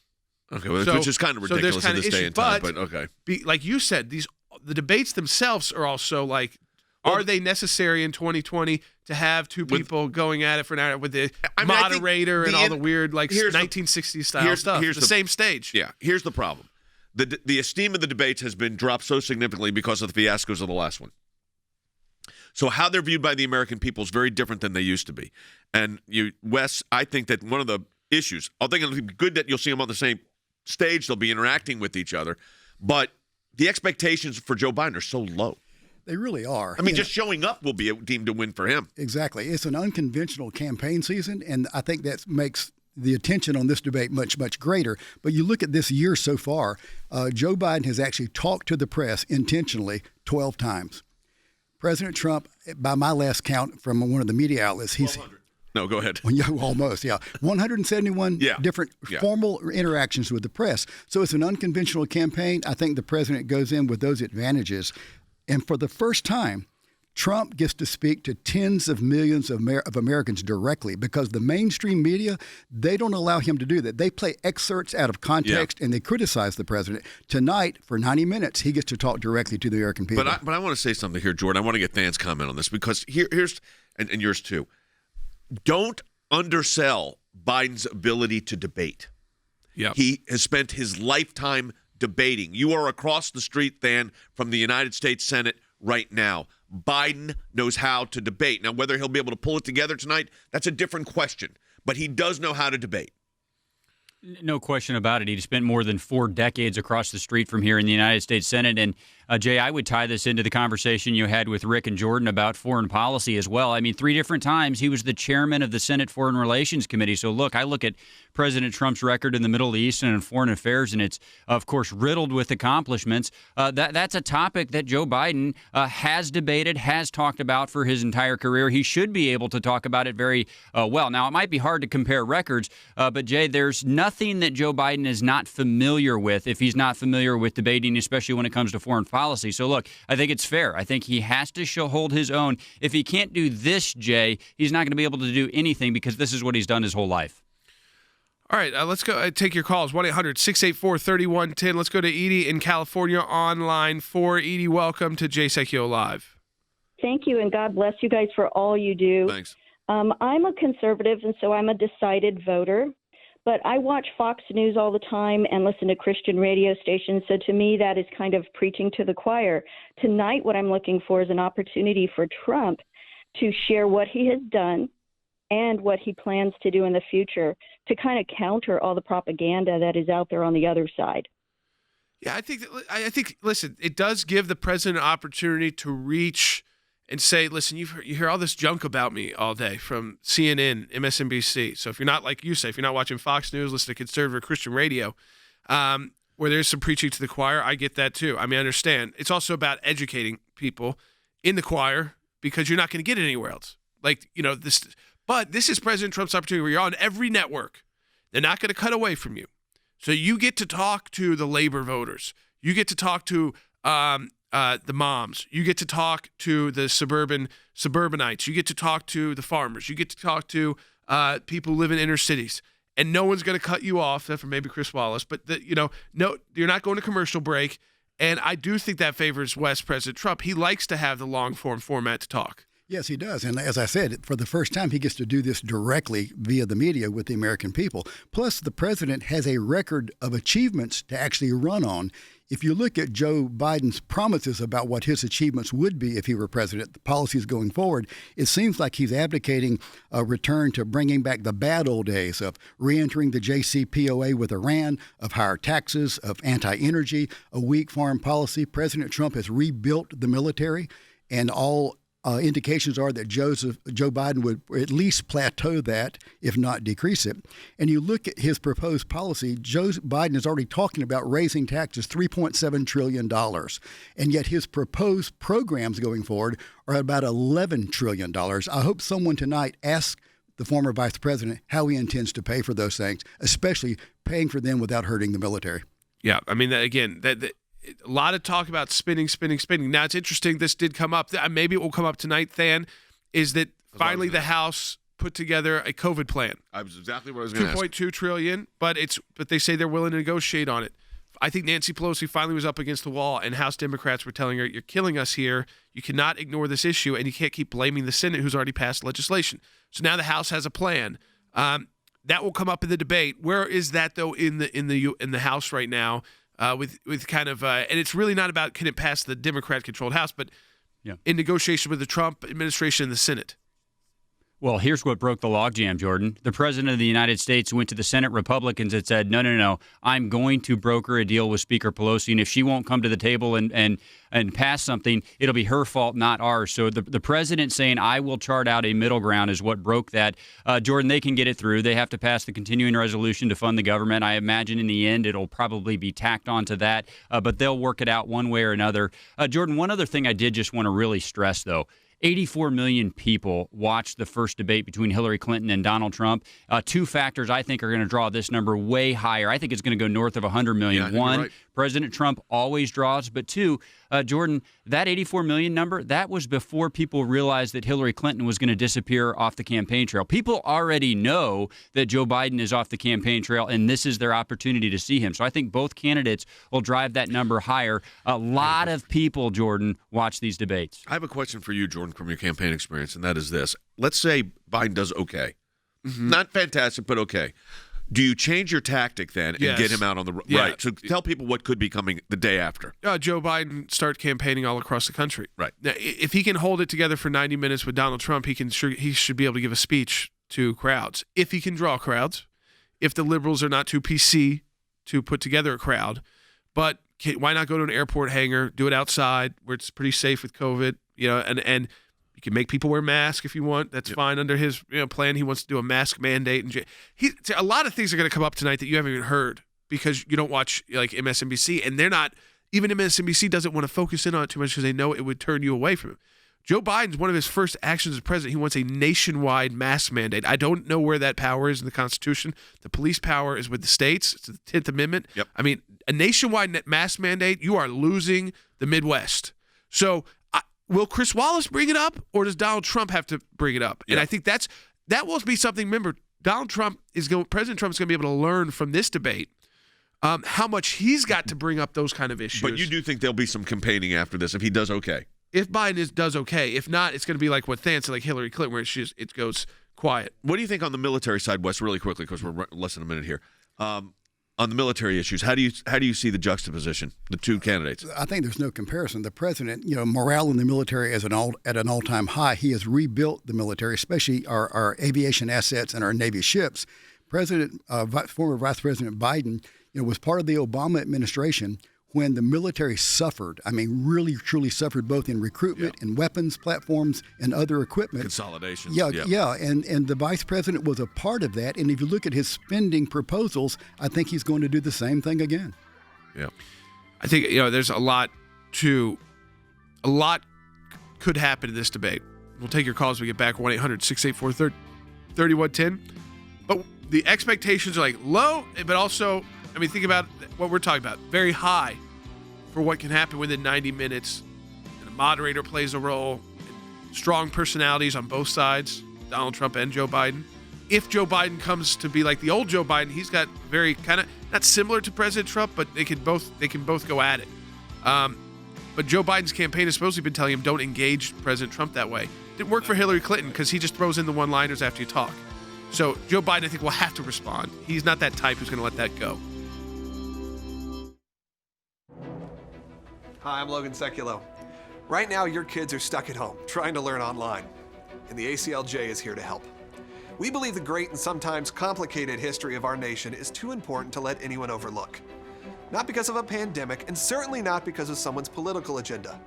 Okay, well, which is kind of ridiculous in this day and time. But okay, like you said, the debates themselves are also like. Are they necessary in 2020 to have two people going at it for an hour with the moderator and all the weird 1960s style stuff? Here's the same stage. Yeah. Here's the problem: the esteem of the debates has been dropped so significantly because of the fiascos of the last one. So how they're viewed by the American people is very different than they used to be. And Wes, I think that one of the issues, I think it'll be good that you'll see them on the same stage. They'll be interacting with each other, but the expectations for Joe Biden are so low. They really are. I mean, just showing up will be deemed a win for him. Exactly. It's an unconventional campaign season, and I think that makes the attention on this debate much, much greater. But you look at this year so far, Joe Biden has actually talked to the press intentionally 12 times. President Trump, by my last count from one of the media outlets, he's... No, go ahead. Almost, yeah. 171 different formal interactions with the press. So it's an unconventional campaign. I think the president goes in with those advantages. And for the first time, Trump gets to speak to tens of millions of Americans directly because the mainstream media, they don't allow him to do that. They play excerpts out of context and they criticize the president. Tonight, for 90 minutes, he gets to talk directly to the American people. But I want to say something here, Jordan. I want to get Than's comment on this because here's and yours too. Don't undersell Biden's ability to debate. Yeah, he has spent his lifetime debating. You are across the street, Than, from the United States Senate right now. Biden knows how to debate. Now, whether he'll be able to pull it together tonight, that's a different question. But he does know how to debate. No question about it. He spent more than 4 decades across the street from here in the United States Senate. And Jay, I would tie this into the conversation you had with Rick and Jordan about foreign policy as well. I mean, 3 different times he was the chairman of the Senate Foreign Relations Committee. So, look, I look at President Trump's record in the Middle East and in foreign affairs, and it's, of course, riddled with accomplishments. That's a topic that Joe Biden has debated, has talked about for his entire career. He should be able to talk about it very well. Now, it might be hard to compare records, but, Jay, there's nothing that Joe Biden is not familiar with if he's not familiar with debating, especially when it comes to foreign policy. So, look, I think it's fair. I think he has to hold his own. If he can't do this, Jay, he's not going to be able to do anything because this is what he's done his whole life. All right, let's go take your calls. 1-800-684-3110. Let's go to Edie in California on line 4. Edie, welcome to Jay Sekulow Live. Thank you, and God bless you guys for all you do. Thanks. I'm a conservative, and so I'm a decided voter. But I watch Fox News all the time and listen to Christian radio stations. So to me, that is kind of preaching to the choir. Tonight, what I'm looking for is an opportunity for Trump to share what he has done and what he plans to do in the future to kind of counter all the propaganda that is out there on the other side. Yeah, I think. Listen, it does give the president an opportunity to reach and say, listen, you hear all this junk about me all day from CNN, MSNBC. So if you're not, like you say, if you're not watching Fox News, listen to conservative Christian radio, where there's some preaching to the choir, I get that too. I mean, I understand. It's also about educating people in the choir because you're not going to get it anywhere else. Like, this. But this is President Trump's opportunity where you're on every network. They're not going to cut away from you. So you get to talk to the labor voters. You get to talk to the moms. You get to talk to the suburbanites. You get to talk to the farmers. You get to talk to people who live in inner cities. And no one's going to cut you off, except for maybe Chris Wallace. But, no, you're not going to commercial break. And I do think that favors West President Trump. He likes to have the long-form format to talk. Yes, he does. And as I said, for the first time, he gets to do this directly via the media with the American people. Plus, the president has a record of achievements to actually run on. If you look at Joe Biden's promises about what his achievements would be if he were president, the policies going forward, it seems like he's advocating a return to bringing back the bad old days of reentering the JCPOA with Iran, of higher taxes, of anti-energy, a weak foreign policy. President Trump has rebuilt the military, and all indications are that Joe Biden would at least plateau that, if not decrease it. And you look at his proposed policy, Joe Biden is already talking about raising taxes $3.7 trillion. And yet his proposed programs going forward are about $11 trillion. I hope someone tonight asks the former vice president how he intends to pay for those things, especially paying for them without hurting the military. Yeah, I mean, a lot of talk about spending. Now, it's interesting. This did come up. Maybe it will come up tonight, Than, is that finally the House put together a COVID plan. I was exactly what I was going to ask. $2.2 trillion, but they say they're willing to negotiate on it. I think Nancy Pelosi finally was up against the wall, and House Democrats were telling her, you're killing us here. You cannot ignore this issue, and you can't keep blaming the Senate, who's already passed legislation. So now the House has a plan. That will come up in the debate. Where is that, though, in the House right now? With kind of and it's really not about can it pass the Democrat-controlled House, but in negotiation with the Trump administration and the Senate. Well, here's what broke the logjam, Jordan. The president of the United States went to the Senate Republicans and said, no, I'm going to broker a deal with Speaker Pelosi, and if she won't come to the table and pass something, it'll be her fault, not ours. So the president saying, I will chart out a middle ground is what broke that. Jordan, they can get it through. They have to pass the continuing resolution to fund the government. I imagine in the end it'll probably be tacked onto that, but they'll work it out one way or another. Jordan, one other thing I did just want to really stress, though. 84 million people watched the first debate between Hillary Clinton and Donald Trump. 2 factors I think are going to draw this number way higher. I think it's going to go north of 100 million. Yeah, One, right. President Trump always draws. But 2, Jordan, that 84 million number, that was before people realized that Hillary Clinton was going to disappear off the campaign trail. People already know that Joe Biden is off the campaign trail, and this is their opportunity to see him. So I think both candidates will drive that number higher. A lot of people, Jordan, watch these debates. I have a question for you, Jordan, from your campaign experience, and that is this. Let's say Biden does okay. Mm-hmm. Not fantastic, but okay. Do you change your tactic then and get him out on the right? So tell people what could be coming the day after. Joe Biden start campaigning all across the country. Right. Now, if he can hold it together for 90 minutes with Donald Trump, he should be able to give a speech to crowds. If he can draw crowds, if the liberals are not too PC to put together a crowd, but Why not go to an airport hangar, do it outside where it's pretty safe with COVID, and you can make people wear masks if you want. That's fine under his plan. He wants to do a mask mandate. And a lot of things are going to come up tonight that you haven't even heard because you don't watch like MSNBC, and they're not. Even MSNBC doesn't want to focus in on it too much because they know it would turn you away from it. Joe Biden's one of his first actions as president. He wants a nationwide mask mandate. I don't know where that power is in the Constitution. The police power is with the states. It's the 10th Amendment. Yep. I mean, a nationwide mask mandate, you are losing the Midwest. So will Chris Wallace bring it up, or does Donald Trump have to bring it up? Yep. And I think that will be something. Remember, President Trump is going to be able to learn from this debate how much he's got to bring up those kind of issues. But you do think there'll be some campaigning after this if he does okay? If Biden does okay. If not, it's going to be like what Than said, like Hillary Clinton, where it goes quiet. What do you think on the military side, Wes, really quickly, because we're less than a minute here? On the military issues, how do you see the juxtaposition, the two candidates? I think there's no comparison. The president, morale in the military is at an all-time high. He has rebuilt the military, especially our aviation assets and our Navy ships. Former Vice President Biden, was part of the Obama administration when the military suffered. I mean, really, truly suffered both in recruitment and weapons platforms and other equipment. Consolidation. Yeah. And the vice president was a part of that. And if you look at his spending proposals, I think he's going to do the same thing again. Yeah. I think, there's a lot could happen in this debate. We'll take your calls when we get back, 1-800-684-3110. But the expectations are like low, but also, think about what we're talking about. Very high for what can happen within 90 minutes. And a moderator plays a role. Strong personalities on both sides, Donald Trump and Joe Biden. If Joe Biden comes to be like the old Joe Biden, he's got very kind of not similar to President Trump, but they can both go at it. But Joe Biden's campaign has supposedly been telling him don't engage President Trump that way. Didn't work for Hillary Clinton because he just throws in the one-liners after you talk. So Joe Biden, I think, will have to respond. He's not that type who's going to let that go. Hi, I'm Jordan Sekulow. Right now, your kids are stuck at home, trying to learn online, and the ACLJ is here to help. We believe the great and sometimes complicated history of our nation is too important to let anyone overlook. Not because of a pandemic, and certainly not because of someone's political agenda.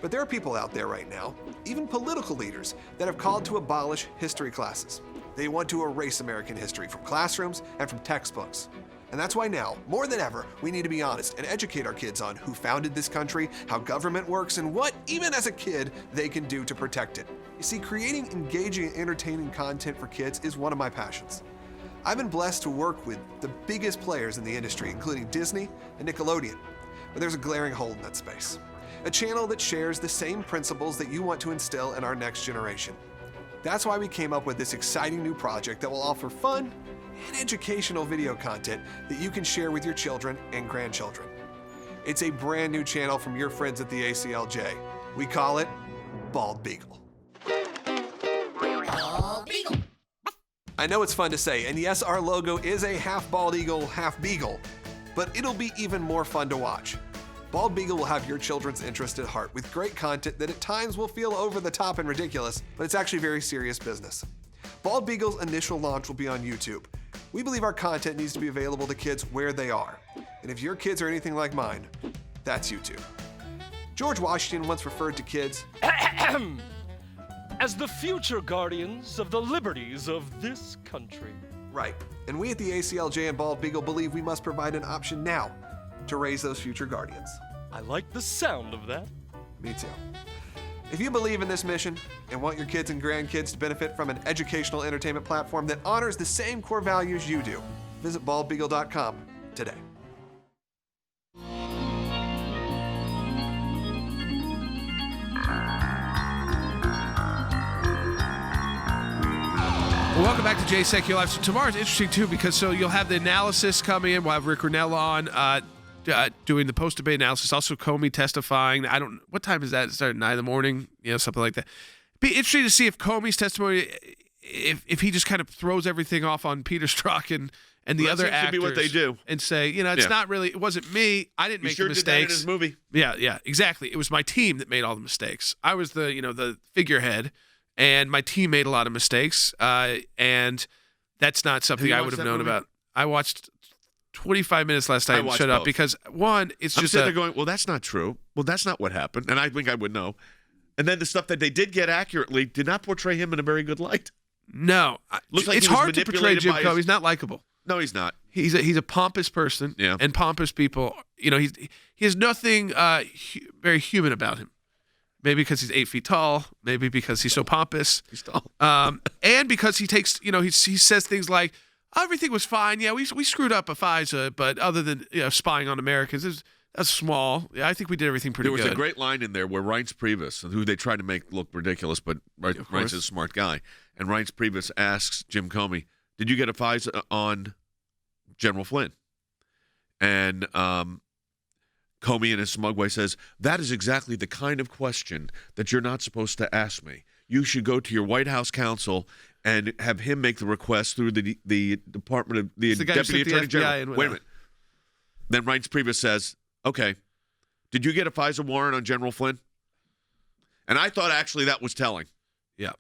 But there are people out there right now, even political leaders, that have called to abolish history classes. They want to erase American history from classrooms and from textbooks. And that's why now, more than ever, we need to be honest and educate our kids on who founded this country, how government works, and what, even as a kid, they can do to protect it. You see, creating engaging and entertaining content for kids is one of my passions. I've been blessed to work with the biggest players in the industry, including Disney and Nickelodeon. But there's a glaring hole in that space. A channel that shares the same principles that you want to instill in our next generation. That's why we came up with this exciting new project that will offer fun and educational video content that you can share with your children and grandchildren. It's a brand new channel from your friends at the ACLJ. We call it Bald Beagle. Bald Beagle. I know it's fun to say, and yes, our logo is a half bald eagle, half beagle, but it'll be even more fun to watch. Bald Beagle will have your children's interest at heart with great content that at times will feel over the top and ridiculous, but it's actually very serious business. Bald Beagle's initial launch will be on YouTube. We believe our content needs to be available to kids where they are. And if your kids are anything like mine, that's YouTube. George Washington once referred to kids as the future guardians of the liberties of this country. Right. And we at the ACLJ and Bald Beagle believe we must provide an option now to raise those future guardians. I like the sound of that. Me too. If you believe in this mission and want your kids and grandkids to benefit from an educational entertainment platform that honors the same core values you do, visit baldbeagle.com today. Well, welcome back to Jay Sekulow. So tomorrow's interesting too because you'll have the analysis coming in. We'll have Rick Rennell on doing the post-debate analysis. Also, Comey testifying. What time is that? It started at 9 in the morning, something like that. Be interesting to see if Comey's testimony, if he just kind of throws everything off on Peter Strzok and the other actors. Be what they do and say, it's not really. It wasn't me. I didn't make the mistakes. Did that in his movie. Yeah, exactly. It was my team that made all the mistakes. I was the figurehead. And my team made a lot of mistakes, and that's not something I would have known about. I watched 25 minutes last night and shut up because, one, it's I'm just sitting there going, well, that's not true. Well, that's not what happened. And I think I would know. And then the stuff that they did get accurately did not portray him in a very good light. No. Looks like it's he was hard to portray Jim Comey. He's not likable. No, he's not. He's a pompous person, and pompous people, he has nothing very human about him. Maybe because he's 8 feet tall, maybe because he's so pompous. He's tall. And because he takes, he says things like, everything was fine. Yeah, we screwed up a FISA, but other than spying on Americans, that's small. Yeah, I think we did everything pretty good. There was a great line in there where Reince Priebus, who they tried to make look ridiculous, but Reince is a smart guy, and Reince Priebus asks Jim Comey, did you get a FISA on General Flynn? And Comey in his smug way says, that is exactly the kind of question that you're not supposed to ask me. You should go to your White House counsel and have him make the request through the Department of the Deputy Attorney General. Wait a minute. Then Reince Priebus says, okay, did you get a FISA warrant on General Flynn? And I thought actually that was telling. Yeah.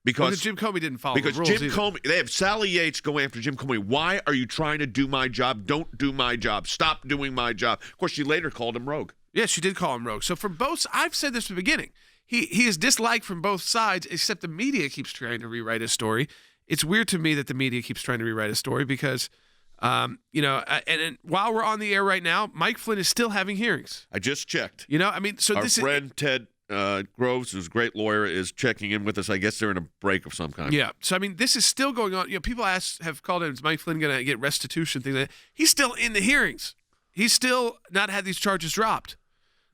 Because Jim Comey didn't follow the rules Jim Comey, they have Sally Yates going after Jim Comey. Why are you trying to do my job? Don't do my job. Stop doing my job. Of course, she later called him rogue. Yeah, she did call him rogue. So from both, I've said this from the beginning. He is disliked from both sides, except the media keeps trying to rewrite his story. It's weird to me that the media keeps trying to rewrite his story because, and while we're on the air right now, Mike Flynn is still having hearings. I just checked. So our friend Ted Groves, who's a great lawyer, is checking in with us. I guess they're in a break of some kind. Yeah. So, this is still going on. People have called in, is Mike Flynn going to get restitution, things like that. He's still in the hearings. He's still not had these charges dropped.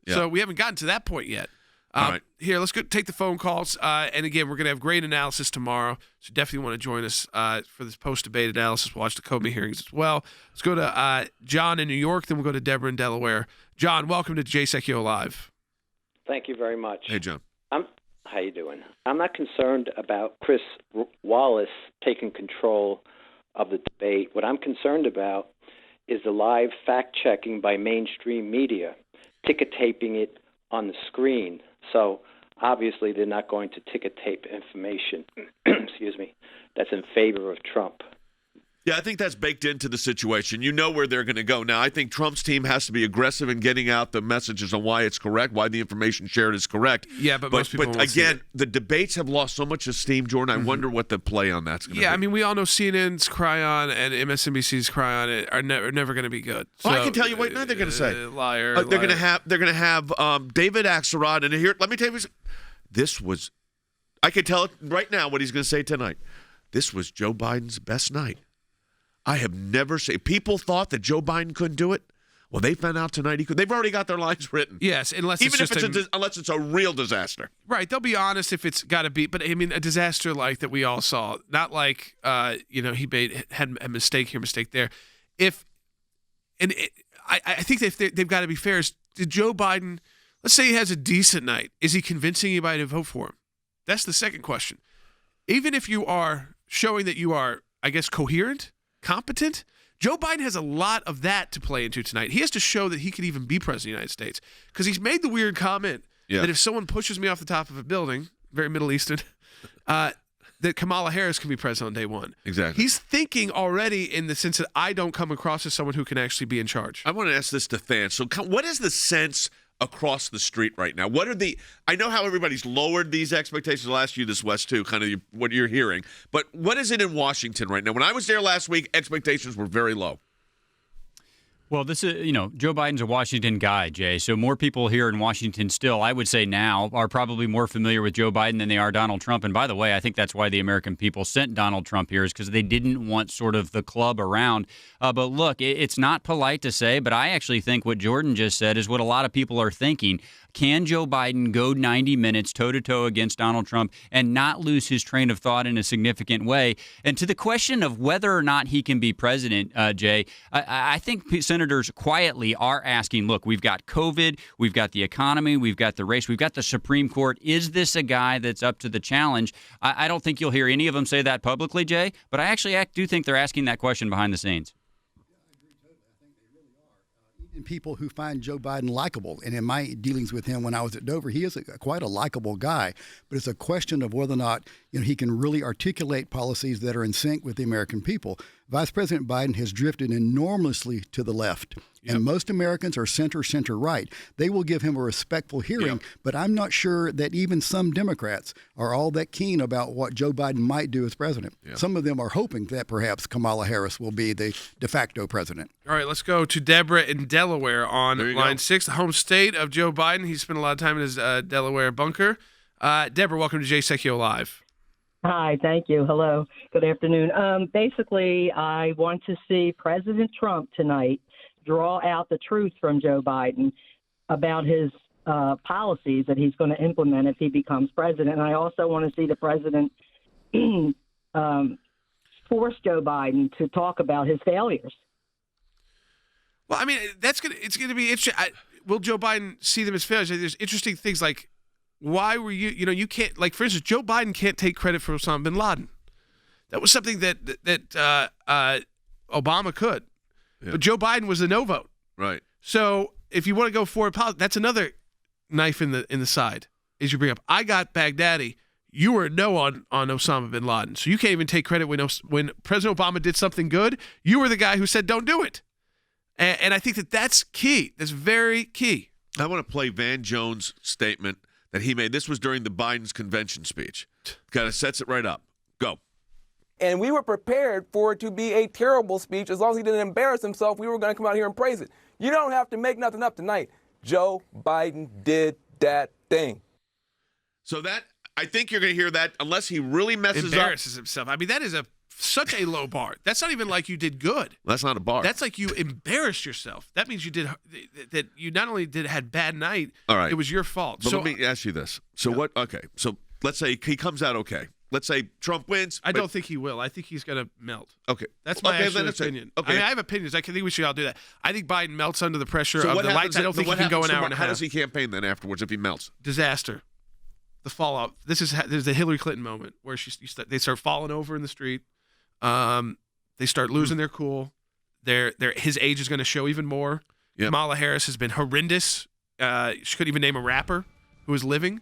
Yeah. So we haven't gotten to that point yet. All right. Here, let's go take the phone calls. And again, we're going to have great analysis tomorrow. So definitely want to join us for this post-debate analysis. We'll watch the Comey hearings as well. Let's go to John in New York, then we'll go to Deborah in Delaware. John, welcome to Jay Sekulow Live. Thank you very much. Hey, John. How you doing? I'm not concerned about Chris Wallace taking control of the debate. What I'm concerned about is the live fact-checking by mainstream media, ticker taping it on the screen. So obviously they're not going to ticker tape information, excuse me, that's in favor of Trump. Yeah, I think that's baked into the situation. You know where they're going to go. Now, I think Trump's team has to be aggressive in getting out the messages on why it's correct, why the information shared is correct. Yeah, but most people won't again, see it. The debates have lost so much esteem, Jordan. I wonder what the play on that's going to be. Yeah, we all know CNN's cry on and MSNBC's cry on it are never going to be good. So, I can tell you what now they're going to say. Liar. They're going to have David Axelrod, and here, let me tell you, this was. I can tell it right now what he's going to say tonight. This was Joe Biden's best night. I have never seen. People thought that Joe Biden couldn't do it. Well, they found out tonight he could. They've already got their lines written. Yes, unless it's a real disaster. Right, they'll be honest if it's got to be. But a disaster like that we all saw, not like he had a mistake here, mistake there. I think they've got to be fair. Did Joe Biden? Let's say he has a decent night. Is he convincing anybody to vote for him? That's the second question. Even if you are showing that you are, I guess, coherent, competent, Joe Biden has a lot of that to play into tonight. He has to show that he could even be president of the United States because he's made the weird comment that if someone pushes me off the top of a building, very Middle Eastern, that Kamala Harris can be president on day one. Exactly. He's thinking already in the sense that I don't come across as someone who can actually be in charge. I want to ask this to fans. So what is the sense across the street right now? I know how everybody's lowered these expectations. I'll ask you this, Wes, too, kind of what you're hearing. But what is it in Washington right now? When I was there last week, expectations were very low. Well, this is, Joe Biden's a Washington guy, Jay. So more people here in Washington still, I would say now, are probably more familiar with Joe Biden than they are Donald Trump. And by the way, I think that's why the American people sent Donald Trump here, is because they didn't want sort of the club around. But look, it's not polite to say, but I actually think what Jordan just said is what a lot of people are thinking. Can Joe Biden go 90 minutes toe-to-toe against Donald Trump and not lose his train of thought in a significant way? And to the question of whether or not he can be president, Jay, I think senators quietly are asking, look, we've got COVID, we've got the economy, we've got the race, we've got the Supreme Court. Is this a guy that's up to the challenge? I don't think you'll hear any of them say that publicly, Jay, but I actually do think they're asking that question behind the scenes. People who find Joe Biden likable, and in my dealings with him when I was at Dover, he is quite a likable guy. But it's a question of whether or not he can really articulate policies that are in sync with the American people. Vice President Biden has drifted enormously to the left. And most Americans are center-right. They will give him a respectful hearing, but I'm not sure that even some Democrats are all that keen about what Joe Biden might do as president. Some of them are hoping that perhaps Kamala Harris will be the de facto president. All right, let's go to Deborah in Delaware on line 6, the home state of Joe Biden. He spent a lot of time in his Delaware bunker. Deborah, welcome to Jay Sekulow Live. Hi, thank you. Hello. Good afternoon. Basically, I want to see President Trump tonight draw out the truth from Joe Biden about his policies that he's going to implement if he becomes president. And I also want to see the president force Joe Biden to talk about his failures. Well, I mean, it's going to be interesting. Will Joe Biden see them as failures? There's interesting things like, why were you can't, like, for instance, Joe Biden can't take credit for Osama bin Laden. That was something that Obama could. Yeah. But Joe Biden was a no vote. Right. So if you want to go forward, that's another knife in the side. Is you bring up, I got Baghdadi. You were a no on Osama bin Laden. So you can't even take credit when President Obama did something good. You were the guy who said, don't do it. And I think that's key. That's very key. I want to play Van Jones' statement that he made. This was during the Biden's convention speech. Kind of sets it right up. Go. And we were prepared for it to be a terrible speech. As long as he didn't embarrass himself, we were going to come out here and praise it. You don't have to make nothing up tonight. Joe Biden did that thing. So I think you're going to hear that unless he really embarrasses himself. I mean, that is such a low bar. That's not even like you did good. That's not a bar. That's like you embarrassed yourself. That means that you not only had bad night, all right, it was your fault. But let me ask you this. So what? Okay. So let's say he comes out okay. Let's say Trump wins. I don't think he will. I think he's going to melt. Okay. That's my opinion. Okay. I mean, I have opinions. I think we should all do that. I think Biden melts under the pressure of the lights. I don't think he can go an hour and a half. How does he campaign then afterwards if he melts? Disaster. The fallout. There's the Hillary Clinton moment where they start falling over in the street. They start losing their cool. His age is going to show even more. Yep. Kamala Harris has been horrendous. She couldn't even name a rapper who was living.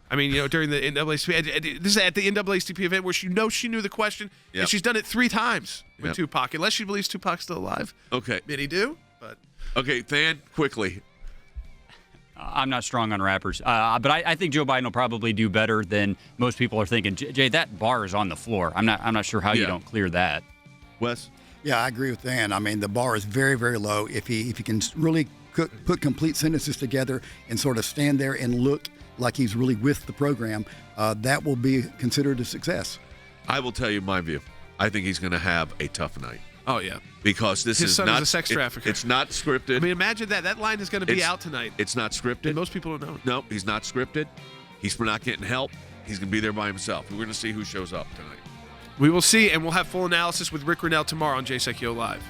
I mean, during the NAACP, this is at the NAACP event where she knew the question, and she's done it 3 times with Tupac, unless she believes Tupac's still alive. Okay. Many do, but okay, Than, quickly. I'm not strong on rappers, but I think Joe Biden will probably do better than most people are thinking. Jay, that bar is on the floor. I'm not sure how you don't clear that. Wes? Yeah, I agree with Dan. I mean, the bar is very, very low. If he can really put complete sentences together and sort of stand there and look like he's really with the program, that will be considered a success. I will tell you my view. I think he's going to have a tough night. Oh, yeah. Because his son is a sex trafficker. It's not scripted. I mean, imagine that. That line is going to be out tonight. It's not scripted. And most people don't know. No, he's not scripted. He's not getting help. He's going to be there by himself. We're going to see who shows up tonight. We will see, and we'll have full analysis with Rick Renell tomorrow on Jay Sekulow Live.